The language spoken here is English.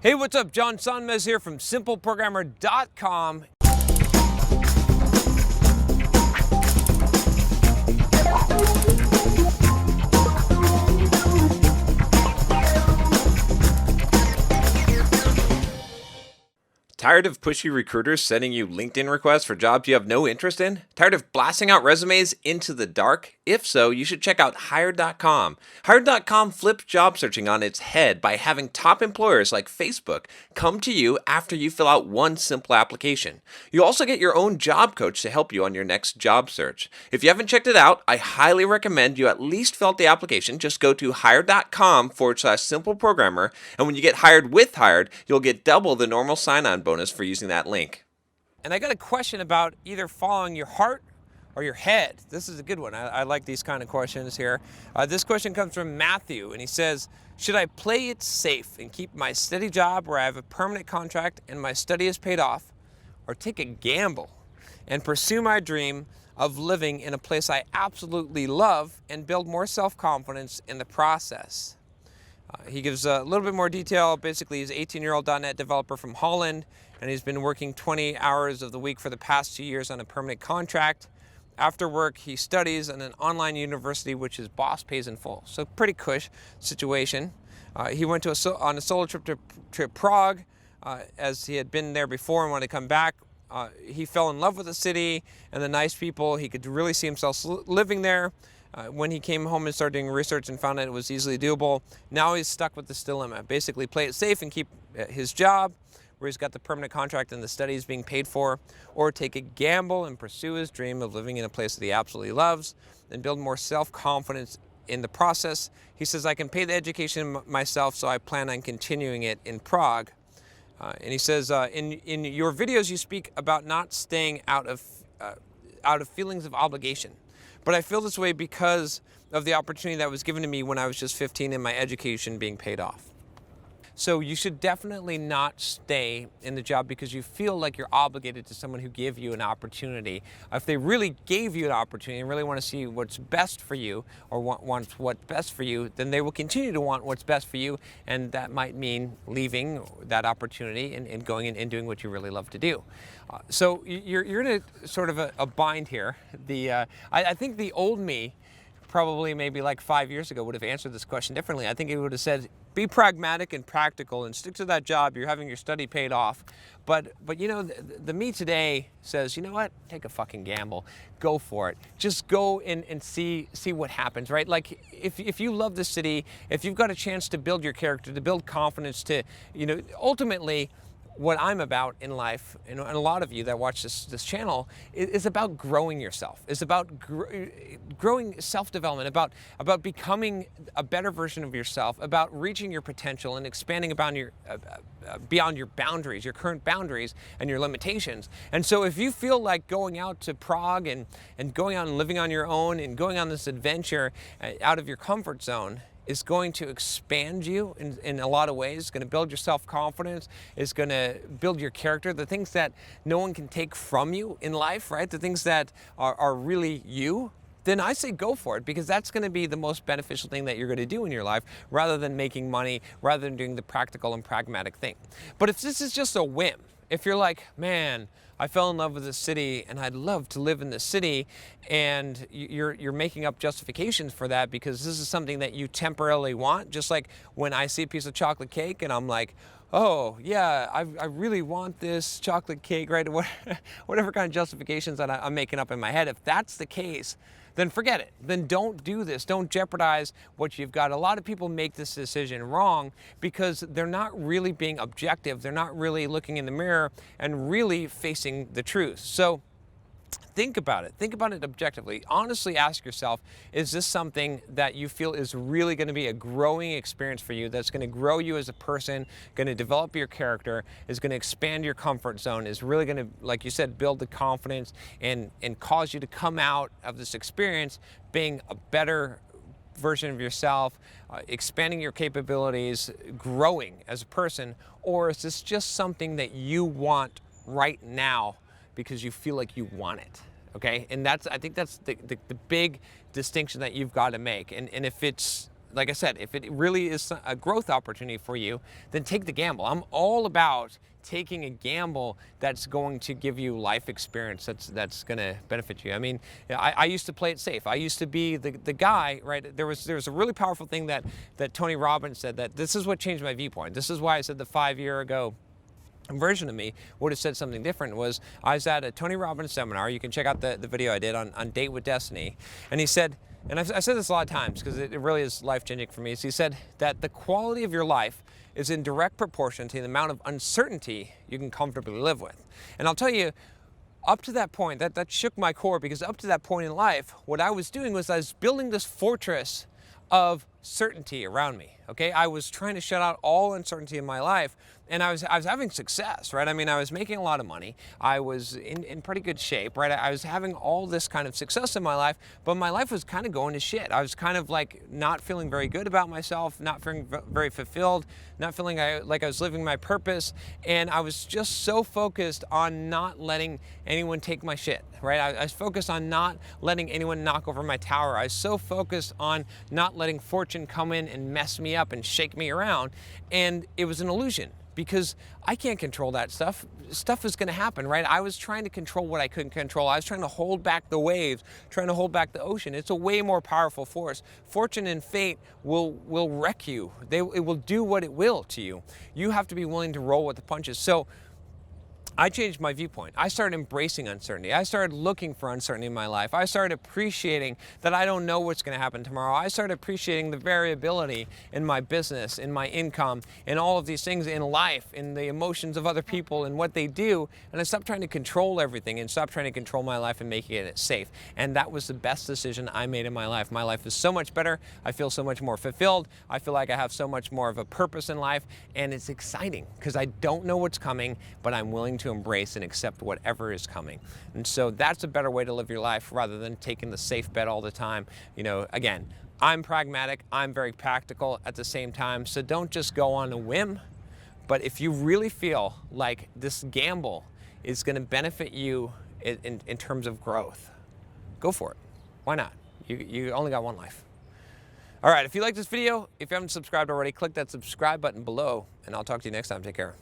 Hey, what's up? John Sonmez here from simpleprogrammer.com. Tired of pushy recruiters sending you LinkedIn requests for jobs you have no interest in? Tired of blasting out resumes into the dark? If so, you should check out Hired.com. Hired.com flips job searching on its head by having top employers like Facebook come to you after you fill out one simple application. You also get your own job coach to help you on your next job search. If you haven't checked it out, I highly recommend you at least fill out the application. Just go to Hired.com/simpleprogrammer, and when you get hired with Hired, you'll get double the normal sign-on bonus for using that link. And I got a question about either following your heart or your head. This is a good one. I like these kind of questions here. This question comes from Matthew, and he says, should I play it safe and keep my steady job where I have a permanent contract and my study is paid off, or take a gamble and pursue my dream of living in a place I absolutely love and build more self-confidence in the process? He gives a little bit more detail. Basically, he's an 18-year-old .NET developer from Holland, and he's been working 20 hours of the week for the past 2 years on a permanent contract. After work, he studies in an online university, which his boss pays in full. So pretty cush situation. He went on a solo trip to Prague, as he had been there before and wanted to come back. He fell in love with the city and the nice people. He could really see himself living there. When he came home and started doing research and found out it was easily doable, now he's stuck with this dilemma. Basically, play it safe and keep his job, where he's got the permanent contract and the studies being paid for, or take a gamble and pursue his dream of living in a place that he absolutely loves and build more self-confidence in the process. He says, I can pay the education myself, so I plan on continuing it in Prague. And he says, in your videos, you speak about not staying out of feelings of obligation. But I feel this way because of the opportunity that was given to me when I was just 15 and my education being paid off. So you should definitely not stay in the job because you feel like you're obligated to someone who gave you an opportunity. If they really gave you an opportunity and really want to see what's best for you or want what's best for you, then they will continue to want what's best for you, and that might mean leaving that opportunity and going and doing what you really love to do. So you're in a sort of a bind here. I think the old me, probably maybe like 5 years ago, would have answered this question differently. I think he would have said, be pragmatic and practical and stick to that job. You're having your study paid off. But you know, the me today says, you know what? Take a fucking gamble. Go for it. Just go and see what happens, right? Like if you love the city, if you've got a chance to build your character, to build confidence, to, you know, ultimately, what I'm about in life, and a lot of you that watch this channel, is about growing yourself. It's about growing self-development, about becoming a better version of yourself, about reaching your potential and expanding beyond your boundaries, your current boundaries and your limitations. And so if you feel like going out to Prague and going out and living on your own and going on this adventure out of your comfort zone is going to expand you in a lot of ways. It's going to build your self-confidence. It's going to build your character. The things that no one can take from you in life, right? The things that are really you, then I say go for it, because that's going to be the most beneficial thing that you're going to do in your life, rather than making money, rather than doing the practical and pragmatic thing. But if this is just a whim, if you're like, man, I fell in love with the city and I'd love to live in the city, and you're making up justifications for that because this is something that you temporarily want, just like when I see a piece of chocolate cake and I'm like, oh yeah, I really want this chocolate cake, right? Whatever kind of justifications that I'm making up in my head. If that's the case, then forget it. Then don't do this. Don't jeopardize what you've got. A lot of people make this decision wrong because they're not really being objective. They're not really looking in the mirror and really facing the truth. So think about it. Think about it objectively. Honestly ask yourself, is this something that you feel is really going to be a growing experience for you, that's going to grow you as a person, going to develop your character, is going to expand your comfort zone, is really going to, like you said, build the confidence and cause you to come out of this experience being a better version of yourself, expanding your capabilities, growing as a person? Or is this just something that you want right now because you feel like you want it? Okay, and I think that's the big distinction that you've got to make. And if it's like I said, if it really is a growth opportunity for you, then take the gamble. I'm all about taking a gamble that's going to give you life experience that's going to benefit you. I mean, I used to play it safe. I used to be the guy, right? There was a really powerful thing that Tony Robbins said, that this is what changed my viewpoint. This is why I said the 5-year ago version of me would have said something different. Was I was at a Tony Robbins seminar. You can check out the video I did on Date with Destiny. And he said, and I've said this a lot of times because it really is life-changing for me, is he said that the quality of your life is in direct proportion to the amount of uncertainty you can comfortably live with. And I'll tell you, up to that point, that shook my core, because up to that point in life, what I was doing was I was building this fortress of certainty around me. Okay, I was trying to shut out all uncertainty in my life, and I was having success, right? I mean, I was making a lot of money. I was in pretty good shape, right? I was having all this kind of success in my life, but my life was kind of going to shit. I was kind of like not feeling very good about myself, not feeling very fulfilled, not feeling like I was living my purpose, and I was just so focused on not letting anyone take my shit, right? I was focused on not letting anyone knock over my tower. I was so focused on not letting fortune come in and mess me up and shake me around, and it was an illusion, because I can't control that stuff. Stuff is going to happen, right? I was trying to control what I couldn't control. I was trying to hold back the waves, trying to hold back the ocean. It's a way more powerful force. Fortune and fate will wreck you. It will do what it will to you. You have to be willing to roll with the punches. So I changed my viewpoint. I started embracing uncertainty. I started looking for uncertainty in my life. I started appreciating that I don't know what's going to happen tomorrow. I started appreciating the variability in my business, in my income, in all of these things in life, in the emotions of other people and what they do. And I stopped trying to control everything and stopped trying to control my life and making it safe. And that was the best decision I made in my life. My life is so much better. I feel so much more fulfilled. I feel like I have so much more of a purpose in life. And it's exciting because I don't know what's coming, but I'm willing to embrace and accept whatever is coming. And so that's a better way to live your life, rather than taking the safe bet all the time. You know, again, I'm pragmatic, I'm very practical at the same time, so don't just go on a whim. But if you really feel like this gamble is going to benefit you in terms of growth, go for it. Why not? You only got one life. All right, if you like this video, if you haven't subscribed already, click that subscribe button below, and I'll talk to you next time. Take care.